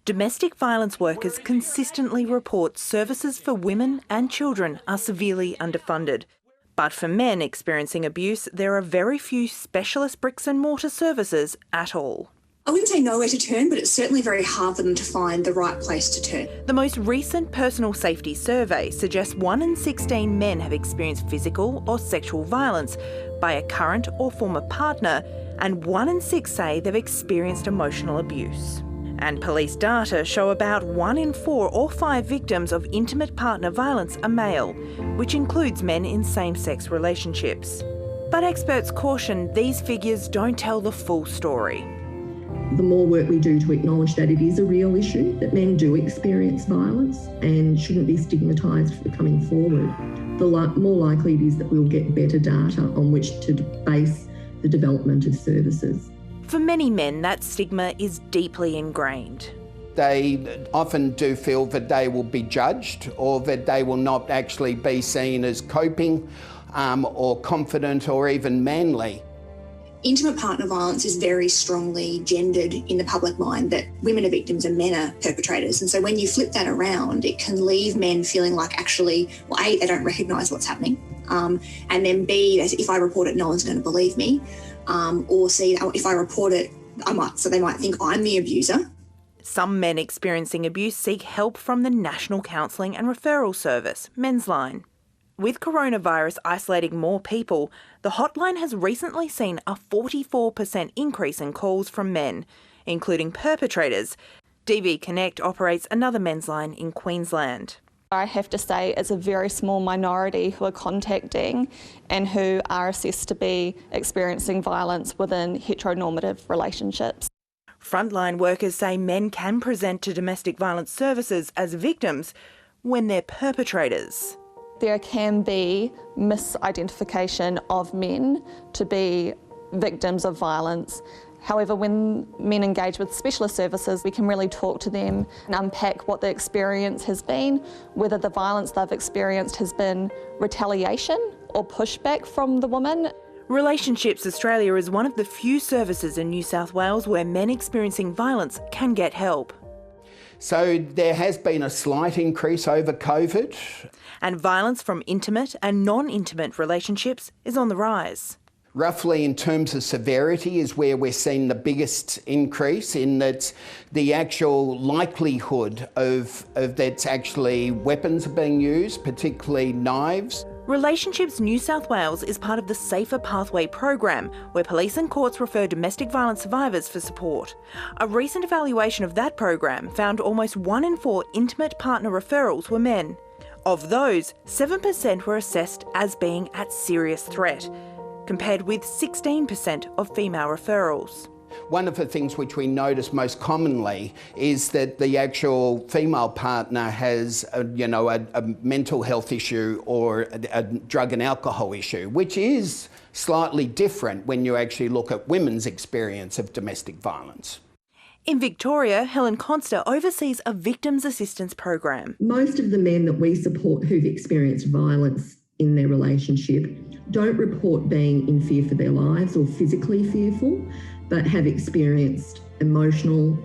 Domestic violence workers consistently report services for women and children are severely underfunded. But for men experiencing abuse, there are very few specialist bricks and mortar services at all. I wouldn't say nowhere to turn, but it's certainly very hard for them to find the right place to turn. The most recent personal safety survey suggests 1 in 16 men have experienced physical or sexual violence by a current or former partner, and 1 in 6 say they've experienced emotional abuse. And police data show about 1 in 4 or 5 victims of intimate partner violence are male, which includes men in same-sex relationships. But experts caution these figures don't tell the full story. The more work we do to acknowledge that it is a real issue, that men do experience violence and shouldn't be stigmatised for coming forward, the more likely it is that we'll get better data on which to base the development of services. For many men, that stigma is deeply ingrained. They often do feel that they will be judged or that they will not actually be seen as coping or confident or even manly. Intimate partner violence is very strongly gendered in the public mind, that women are victims and men are perpetrators. And so when you flip that around, it can leave men feeling like actually, well, A, they don't recognise what's happening, and then B, if I report it, no one's going to believe me, or C, if I report it, they might think I'm the abuser. Some men experiencing abuse seek help from the National Counselling and Referral Service, Men's Line. With coronavirus isolating more people, the hotline has recently seen a 44% increase in calls from men, including perpetrators. DV Connect operates another men's line in Queensland. I have to say it's a very small minority who are contacting and who are assessed to be experiencing violence within heteronormative relationships. Frontline workers say men can present to domestic violence services as victims when they're perpetrators. There can be misidentification of men to be victims of violence. However, when men engage with specialist services, we can really talk to them and unpack what the experience has been, whether the violence they've experienced has been retaliation or pushback from the woman. Relationships Australia is one of the few services in New South Wales where men experiencing violence can get help. So there has been a slight increase over COVID. And violence from intimate and non-intimate relationships is on the rise. Roughly in terms of severity is where we're seeing the biggest increase, in that the actual likelihood of that's actually weapons are being used, particularly knives. Relationships New South Wales is part of the Safer Pathway program, where police and courts refer domestic violence survivors for support. A recent evaluation of that program found almost 1 in 4 intimate partner referrals were men. Of those, 7% were assessed as being at serious threat, compared with 16% of female referrals. One of the things which we notice most commonly is that the actual female partner has a mental health issue or a drug and alcohol issue, which is slightly different when you actually look at women's experience of domestic violence. In Victoria, Helen Conster oversees a victims assistance program. Most of the men that we support who've experienced violence in their relationship don't report being in fear for their lives or physically fearful, but have experienced emotional,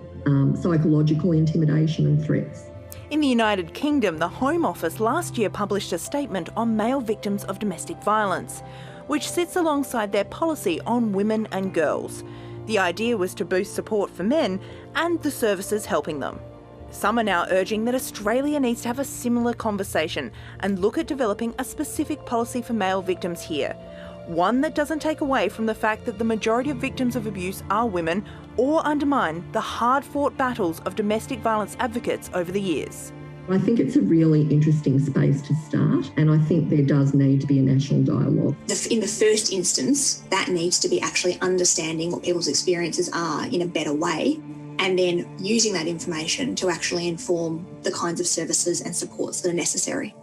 psychological intimidation and threats. In the United Kingdom, the Home Office last year published a statement on male victims of domestic violence, which sits alongside their policy on women and girls. The idea was to boost support for men and the services helping them. Some are now urging that Australia needs to have a similar conversation and look at developing a specific policy for male victims here. One that doesn't take away from the fact that the majority of victims of abuse are women or undermine the hard-fought battles of domestic violence advocates over the years. I think it's a really interesting space to start, and I think there does need to be a national dialogue. In the first instance, that needs to be actually understanding what people's experiences are in a better way, and then using that information to actually inform the kinds of services and supports that are necessary.